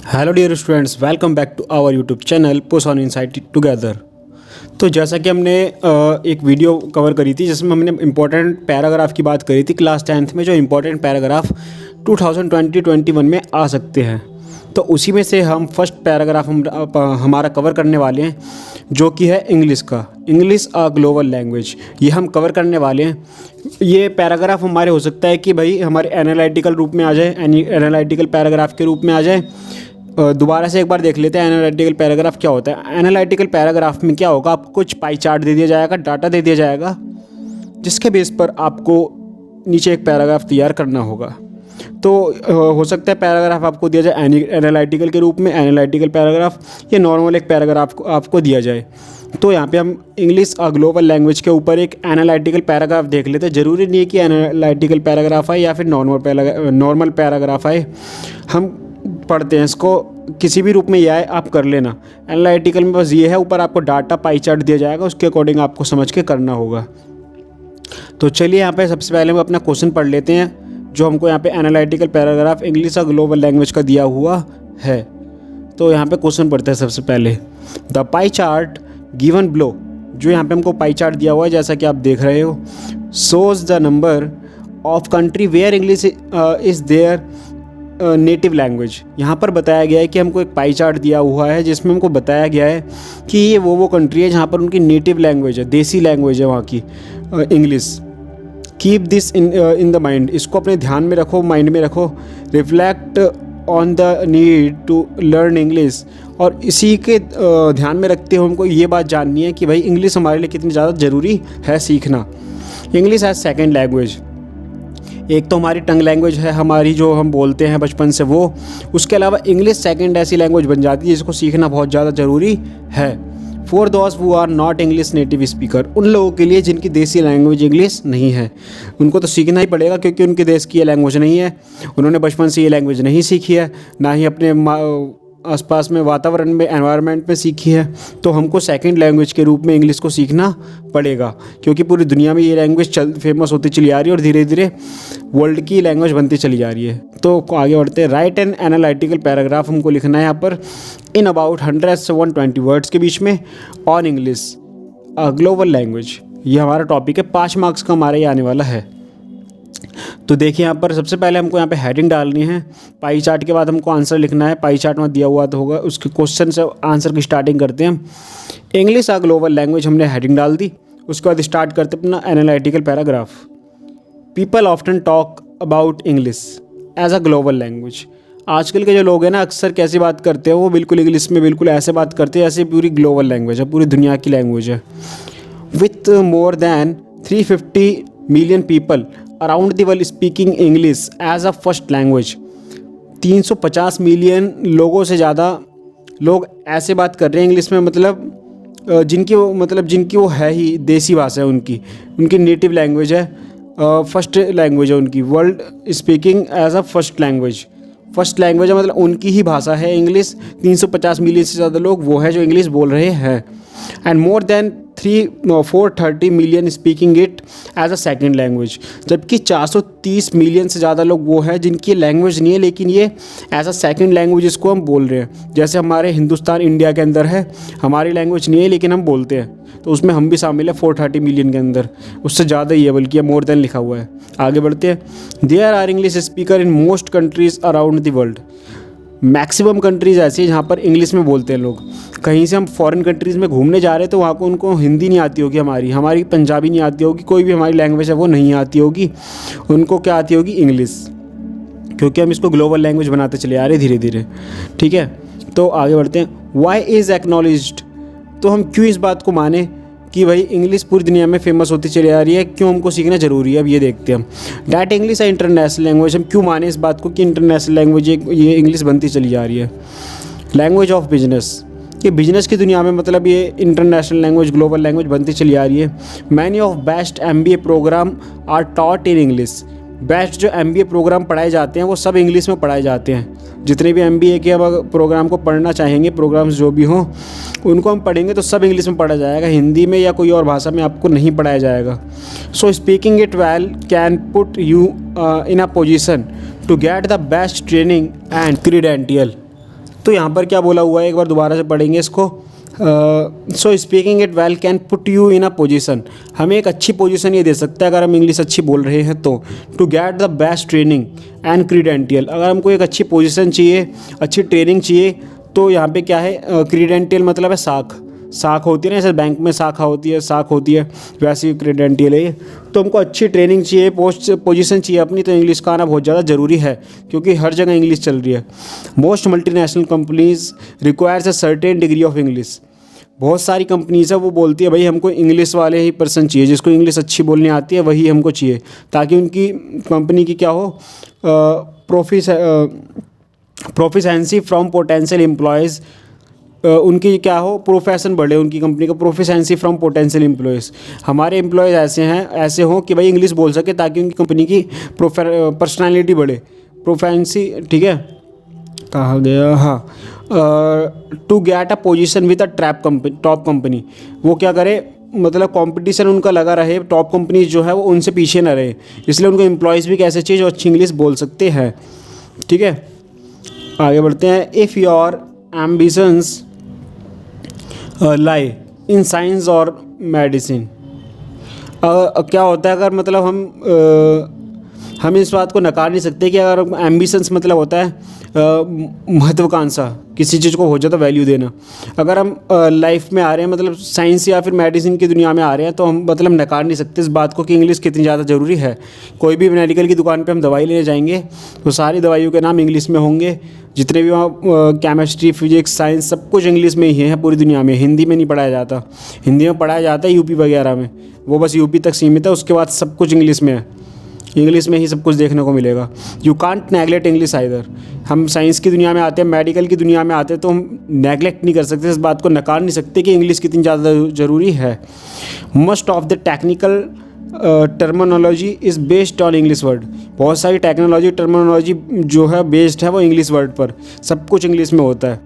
Hello dear students, welcome back to our YouTube channel push on insight together. तो जैसा कि हमने एक वीडियो कवर करी थी जिसमें हमने इम्पोर्टेंट पैराग्राफ की बात करी थी क्लास 10th में, जो इम्पोर्टेंट पैराग्राफ 2020-21 में आ सकते हैं। तो उसी में से हम फर्स्ट पैराग्राफ हमारा कवर करने वाले हैं, जो कि है इंग्लिश का। इंग्लिश अ ग्लोबल लैंग्वेज, ये हम कवर करने वाले हैं। ये पैराग्राफ हमारे हो सकता है कि भाई हमारे एनालिटिकल रूप में आ जाए, एनालिटिकल पैराग्राफ के रूप में आ जाए। दोबारा से एक बार देख लेते हैं एनालिटिकल पैराग्राफ क्या होता है। एनालिटिकल पैराग्राफ में क्या होगा, आपको कुछ पाई चार्ट दे दिया जाएगा, डाटा दे दिया जाएगा, जिसके बेस पर आपको नीचे एक पैराग्राफ तैयार करना होगा। तो हो सकता है पैराग्राफ आपको दिया जाए एनालिटिकल के रूप में, एनालिटिकल पैराग्राफ, या नॉर्मल एक पैराग्राफ आपको दिया जाए। तो यहाँ पे हम इंग्लिश और ग्लोबल लैंग्वेज के ऊपर एक एनालिटिकल पैराग्राफ देख लेते हैं। ज़रूरी नहीं है कि एनालिटिकल पैराग्राफ आए या फिर नॉर्मल पैराग्राफ आए, हम पढ़ते हैं इसको किसी भी रूप में ये आए आप कर लेना। एनालिटिकल में बस ये है, ऊपर आपको डाटा पाई चार्ट दिया जाएगा, उसके अकॉर्डिंग आपको समझ के करना होगा। तो चलिए यहाँ पे सबसे पहले हम अपना क्वेश्चन पढ़ लेते हैं, जो हमको यहाँ पे एनालिटिकल पैराग्राफ इंग्लिश और ग्लोबल लैंग्वेज का दिया हुआ है। तो यहाँ पे क्वेश्चन पढ़ते हैं सबसे पहले। The pie chart given below, जो यहाँ पे हमको पाई चार्ट दिया हुआ है जैसा कि आप देख रहे हो, shows the number of country where English is their native language. यहाँ पर बताया गया है कि हमको एक पाई चार्ट दिया हुआ है जिसमें हमको बताया गया है कि ये वो कंट्री है जहाँ पर उनकी नेटिव लैंग्वेज है, देसी लैंग्वेज है वहाँ की English. Keep this in the mind, इसको अपने ध्यान में रखो, माइंड में रखो। Reflect on the need to learn English, और इसी के ध्यान में रखते हुए हमको ये बात जाननी है कि भाई इंग्लिश हमारे लिए कितनी ज़्यादा ज़रूरी है सीखना। इंग्लिश एज सेकेंड लैंग्वेज, एक तो हमारी टंग लैंग्वेज है हमारी, जो हम बोलते हैं बचपन से वो, उसके अलावा इंग्लिश सेकंड ऐसी लैंग्वेज बन जाती है जिसको सीखना बहुत ज़्यादा ज़रूरी है। For those who are not English native speaker, उन लोगों के लिए जिनकी देसी लैंग्वेज इंग्लिश नहीं है, उनको तो सीखना ही पड़ेगा क्योंकि उनके देश की ये लैंग्वेज नहीं है, उन्होंने बचपन से ये लैंग्वेज नहीं सीखी है, ना ही अपने आसपास में वातावरण में, एनवायरनमेंट में सीखी है। तो हमको सेकंड लैंग्वेज के रूप में इंग्लिश को सीखना पड़ेगा, क्योंकि पूरी दुनिया में ये लैंग्वेज फेमस होती चली आ रही है और धीरे धीरे वर्ल्ड की लैंग्वेज बनती चली जा रही है। तो आगे बढ़ते हैं। राइट एन एनालिटिकल पैराग्राफ हमको लिखना है यहाँ पर इन अबाउट 100 से 120 वर्ड्स के बीच में ऑन इंग्लिश ग्लोबल लैंग्वेज। ये हमारा टॉपिक है, 5 मार्क्स का हमारा ये आने वाला है। तो देखिए यहाँ पर सबसे पहले हमको यहाँ पे हेडिंग डालनी है, पाई चार्ट के बाद हमको आंसर लिखना है। पाई चार्ट में दिया हुआ तो होगा, उसके क्वेश्चन से आंसर की स्टार्टिंग करते हैं हम। इंग्लिश आ ग्लोबल लैंग्वेज हमने हेडिंग डाल दी, उसके बाद स्टार्ट करते अपना analytical paragraph. People often talk about English as a global language. आजकल के जो लोग हैं ना, अक्सर कैसी बात करते हैं, वो बिल्कुल इंग्लिश में बिल्कुल ऐसे बात करते हैं ऐसे पूरी ग्लोबल लैंग्वेज है, पूरी दुनिया की लैंग्वेज है। With more than 350 million people around the world speaking English as a first language. 350 million लोगों से ज़्यादा लोग ऐसे बात कर रहे हैं इंग्लिश में, जिनकी वो है ही देसी भाषा है, उनकी नेटिव लैंग्वेज है, फर्स्ट लैंग्वेज है उनकी, world speaking as a first language. First language है मतलब उनकी ही भाषा है इंग्लिश। 350 मिलियन से ज़्यादा लोग वो हैं जो इंग्लिश बोल रहे हैं, and more than 430 million speaking it as a second language. जबकि 430 मिलियन से ज़्यादा लोग वो हैं जिनकी लैंग्वेज नहीं है, लेकिन ये एज अ सेकेंड लैंग्वेज इसको हम बोल रहे हैं। जैसे हमारे हिंदुस्तान इंडिया के अंदर है, हमारी लैंग्वेज नहीं है लेकिन हम बोलते हैं, तो उसमें हम भी शामिल है 430 मिलियन के अंदर, उससे ज़्यादा ही है, बल्कि मोर देन लिखा हुआ है। आगे बढ़ते हैं। There are English speaker in most countries around the world. Maximum countries ऐसी है जहाँ पर इंग्लिश में बोलते हैं लोग। कहीं से हम फॉरेन कंट्रीज़ में घूमने जा रहे हैं तो वहाँ को उनको हिंदी नहीं आती होगी, हमारी पंजाबी नहीं आती होगी, कोई भी हमारी लैंग्वेज है वो नहीं आती होगी, उनको क्या आती होगी, इंग्लिश, क्योंकि हम इसको ग्लोबल लैंग्वेज बनाते चले आ रहे धीरे धीरे। ठीक है, तो आगे बढ़ते हैं। वाई इज़ एक्नॉलेज्ड, तो हम क्यों इस बात को माने कि भाई इंग्लिश पूरी दुनिया में फेमस होती चली आ रही है, क्यों हमको सीखना ज़रूरी है, अब ये देखते हैं हम। डैट इंग्लिश है इंटरनेशनल लैंग्वेज, हम क्यों माने इस बात को कि इंटरनेशनल लैंग्वेज ये इंग्लिश बनती चली जा रही है। लैंग्वेज ऑफ बिजनेस, ये बिजनेस की दुनिया में मतलब ये इंटरनेशनल लैंग्वेज, ग्लोबल लैंग्वेज बनती चली आ रही है। Many of best MBA program are taught in English. Best जो MBA प्रोग्राम पढ़ाए जाते हैं वो सब इंग्लिश में पढ़ाए जाते हैं। जितने भी MBA के अब प्रोग्राम को पढ़ना चाहेंगे, प्रोग्राम्स जो भी हों, उनको हम पढ़ेंगे तो सब इंग्लिश में पढ़ा जाएगा, हिंदी में या कोई और भाषा में आपको नहीं पढ़ाया जाएगा। So speaking it well can put you in a position to get the best training and credential. तो यहाँ पर क्या बोला हुआ है, एक बार दोबारा से पढ़ेंगे इसको। सो speaking it well can put you in a position, हमें एक अच्छी पोजीशन ये दे सकता है अगर हम इंग्लिश अच्छी बोल रहे हैं तो। To get the best training and credential, अगर हमको एक अच्छी पोजीशन चाहिए, अच्छी ट्रेनिंग चाहिए, तो यहाँ पे क्या है, क्रीडेंटियल मतलब है साख होती है ना, जैसे बैंक में शाखा होती है, साख होती है, वैसी क्रीडेंटियल है ये। तो हमको अच्छी ट्रेनिंग चाहिए, पोजीशन चाहिए अपनी, तो इंग्लिश का आना बहुत ज़्यादा ज़रूरी है, क्योंकि हर जगह इंग्लिश चल रही है। Most multinational companies requires a certain degree of English, बहुत सारी कंपनीज है वो बोलती है भाई हमको इंग्लिश वाले ही पर्सन चाहिए, जिसको इंग्लिश अच्छी बोलनी आती है वही हमको चाहिए, ताकि उनकी कंपनी की क्या हो, प्रोफिशेंसी फ्रॉम पोटेंशियल एम्प्लॉयज़, उनकी क्या हो, प्रोफेशन बढ़े उनकी कंपनी का, प्रोफिशेंसी फ्रॉम पोटेंशियल एम्प्लॉयज़, हमारे एम्प्लॉयज़ ऐसे हों कि भाई इंग्लिश बोल सके, ताकि उनकी कंपनी की पर्सनैलिटी बढ़े, प्रोफेंसी, ठीक है, कहा गया, हाँ। To get a position with a top company, वो क्या करे, मतलब कंपटीशन उनका लगा रहे, टॉप कंपनी जो है वो उनसे पीछे ना रहे, इसलिए उनको एम्प्लॉयज़ भी कैसे चाहिए जो अच्छी इंग्लिश बोल सकते हैं, ठीक है। आगे बढ़ते हैं। If your ambitions lie in science और मेडिसिन, क्या होता है, अगर मतलब हम इस बात को नकार नहीं सकते कि अगर एम्बिशंस मतलब होता है महत्वाकांक्षा, किसी चीज़ को हो जाता वैल्यू देना, अगर हम लाइफ में आ रहे हैं, मतलब साइंस या फिर मेडिसिन की दुनिया में आ रहे हैं, तो हम मतलब नकार नहीं सकते इस बात को कि इंग्लिश कितनी ज़्यादा ज़रूरी है। कोई भी मेडिकल की दुकान पे हम दवाई लेने जाएंगे तो सारी दवाइयों के नाम इंग्लिश में होंगे, जितने भी वहाँ केमिस्ट्री, फिजिक्स, साइंस सब कुछ इंग्लिश में ही है पूरी दुनिया में, हिंदी में नहीं पढ़ाया जाता। हिंदी में पढ़ाया जाता है यूपी वगैरह में, वो बस यूपी तक सीमित है, उसके बाद सब कुछ इंग्लिश में है, इंग्लिश में ही सब कुछ देखने को मिलेगा। You can't neglect English either, हम साइंस की दुनिया में आते हैं, मेडिकल की दुनिया में आते हैं, तो हम नेगलेक्ट नहीं कर सकते, इस बात को नकार नहीं सकते कि इंग्लिश कितनी ज़्यादा ज़रूरी है। Must of the technical terminology is based on English word, बहुत सारी टेक्नोलॉजी टर्मिनोलॉजी जो है बेस्ड है वो इंग्लिश वर्ड पर, सब कुछ इंग्लिश में होता है।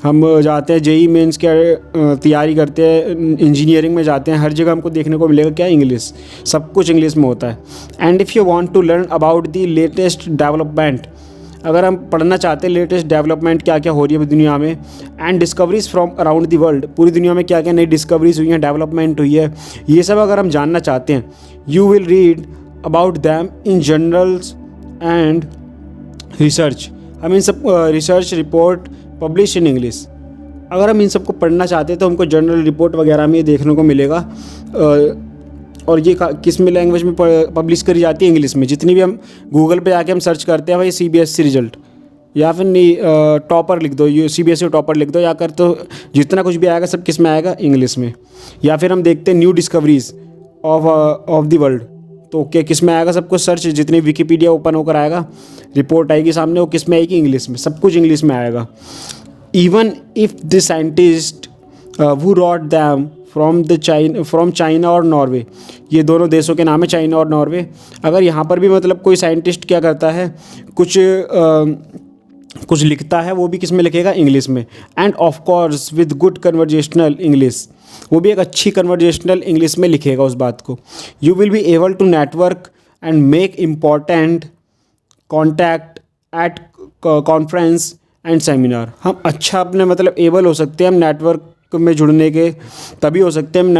हम जाते हैं जेई मेंस के तैयारी करते हैं, इंजीनियरिंग में जाते हैं, हर जगह हमको देखने को मिलेगा क्या, इंग्लिश, सब कुछ इंग्लिश में होता है। And if you want to learn about the latest development, अगर हम पढ़ना चाहते हैं लेटेस्ट डेवलपमेंट क्या क्या हो रही है दुनिया में, and discoveries from around the world, पूरी दुनिया में क्या क्या नई डिस्कवरीज हुई हैं, डेवलपमेंट हुई है, ये सब अगर हम जानना चाहते हैं, you will read about them in journals and research, हम इन सब research report publish in English, अगर हम इन सब को पढ़ना चाहते हैं तो हमको जर्नल रिपोर्ट वगैरह में ये देखने को मिलेगा। और ये किस में लैंग्वेज में पब्लिश करी जाती है, इंग्लिश में। जितनी भी हम गूगल पे जाके हम सर्च करते हैं भाई CBSE रिजल्ट, या फिर नहीं टॉपर लिख दो, ये CBSE टॉपर लिख दो, या कर तो जितना कुछ भी आएगा सब किस में आएगा, इंग्लिश में। या फिर हम देखते हैं new discoveries of the world, तो क्या किस में आएगा, सब कुछ सर्च, जितनी विकीपीडिया ओपन होकर आएगा, रिपोर्ट आएगी सामने, वो किस में आएगी, इंग्लिश में, सब कुछ इंग्लिश में आएगा। Even if the scientist who wrote them from China और नॉर्वे, ये दोनों देशों के नाम है, चाइना और नॉर्वे। अगर यहाँ पर भी मतलब कोई साइंटिस्ट क्या करता है, कुछ लिखता है, वो भी किस में लिखेगा, इंग्लिश में। End of course with good conversational English, वो भी एक अच्छी कन्वर्जेशनल इंग्लिश में लिखेगा उस बात को। You will be able to network and make important contact at conference and seminar, हम अच्छा अपने मतलब एबल हो सकते हैं, हम नेटवर्क में जुड़ने के तभी हो सकते हैं, हम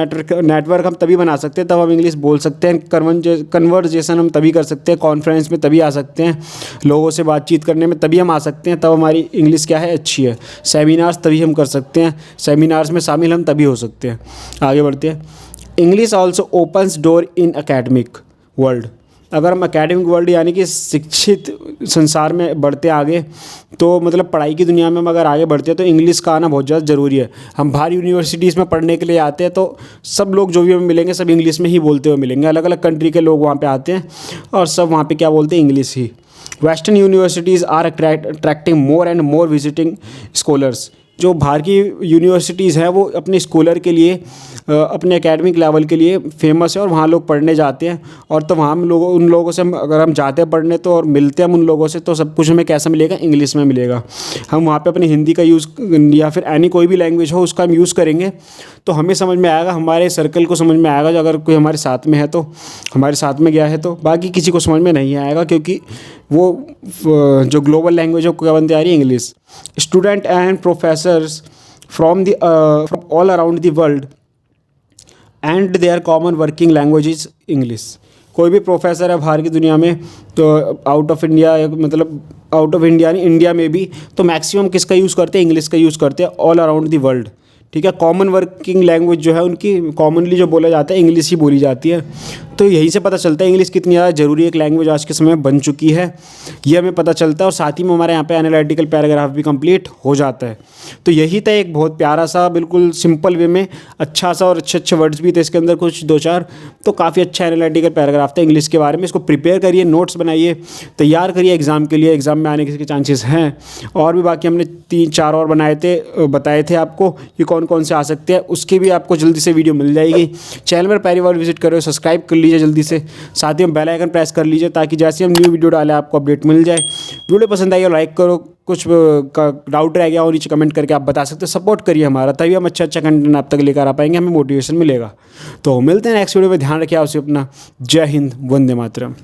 नेटवर्क हम तभी बना सकते हैं, तब हम इंग्लिश बोल सकते हैं, कन्वर्जेशन हम तभी कर सकते हैं, कॉन्फ्रेंस में तभी आ सकते हैं, लोगों से बातचीत करने में तभी हम आ सकते हैं, तब हमारी इंग्लिश क्या है, अच्छी है। सेमिनार्स तभी हम कर सकते हैं, सेमिनार्स में शामिल हम तभी हो सकते हैं। आगे बढ़ते हैं। English also opens door in academic world, अगर हम एकेडमिक वर्ल्ड यानी कि शिक्षित संसार में बढ़ते आगे, तो मतलब पढ़ाई की दुनिया में हम अगर आगे बढ़ते हैं तो इंग्लिश का आना बहुत ज़्यादा ज़रूरी है। हम बाहर यूनिवर्सिटीज़ में पढ़ने के लिए आते हैं तो सब लोग जो भी हमें मिलेंगे सब इंग्लिश में ही बोलते हुए मिलेंगे, अलग अलग कंट्री के लोग वहाँ पे आते हैं और सब वहाँ पे क्या बोलते हैं, इंग्लिश ही। Western universities are attracting more and more visiting scholars, जो बाहर की यूनिवर्सिटीज़ हैं वो अपने स्कॉलर के लिए, अपने एकेडमिक लेवल के लिए फेमस है और वहाँ लोग पढ़ने जाते हैं। और तो वहाँ हम लोगों उन लोगों से अगर हम जाते हैं पढ़ने तो और मिलते हैं हम उन लोगों से, तो सब कुछ हमें कैसा मिलेगा, इंग्लिश में मिलेगा। हम वहाँ पे अपनी हिंदी का यूज़ या फिर एनी कोई भी लैंग्वेज हो उसका हम यूज़ करेंगे तो हमें समझ में आएगा, हमारे सर्कल को समझ में आएगा, जो अगर कोई हमारे साथ में है तो, हमारे साथ में गया है तो, बाकी किसी को समझ में नहीं आएगा, क्योंकि जो ग्लोबल लैंग्वेज है क्या बनती आ रही है, English. Student and professors from all around the world and their common working language is English. कोई भी प्रोफेसर है बाहर की दुनिया में, तो आउट ऑफ इंडिया, मतलब आउट ऑफ इंडिया नहीं, इंडिया में भी, तो मैक्सिमम किसका यूज़ करते हैं, इंग्लिश का यूज़ करते हैं ऑल अराउंड दी वर्ल्ड। ठीक है, कॉमन वर्किंग लैंग्वेज जो है उनकी कॉमनली जो बोला जाता है इंग्लिश ही बोली जाती है। तो यहीं से पता चलता है इंग्लिश कितनी ज़्यादा ज़रूरी एक लैंग्वेज आज के समय में बन चुकी है, ये हमें पता चलता है। और साथ ही में हमारे यहाँ पे एनालिटिकल पैराग्राफ भी कंप्लीट हो जाता है। तो यही था एक बहुत प्यारा सा, बिल्कुल सिंपल वे में अच्छा सा, और अच्छे अच्छे वर्ड्स भी थे इसके अंदर कुछ 2-4, तो काफ़ी अच्छा एनालिटिकल पैराग्राफ था इंग्लिश के बारे में। इसको प्रिपेयर करिए, नोट्स बनाइए, तैयार करिए एग्ज़ाम के लिए, एग्ज़ाम में आने के चांसेस हैं। और भी बाकी हमने 3-4 और बताए थे आपको कि कौन कौन से आ सकते हैं, उसकी भी आपको जल्दी से वीडियो मिल जाएगी। चैनल पर पहली बार विजिट करो, सब्सक्राइब कर लीजिए जल्दी से, साथ ही में बेल आइकन प्रेस कर लीजिए ताकि जैसे हम न्यू वीडियो डालें आपको अपडेट मिल जाए। वीडियो पसंद आई और लाइक करो, कुछ डाउट रह गया और नीचे कमेंट करके आप बता सकते हो। सपोर्ट करिए हमारा, तभी हम अच्छा कंटेंट आप तक लेकर आ पाएंगे, हमें मोटिवेशन मिलेगा। तो मिलते हैं नेक्स्ट वीडियो में, ध्यान रखिए आपसे अपना। जय हिंद, वंदे मातरम।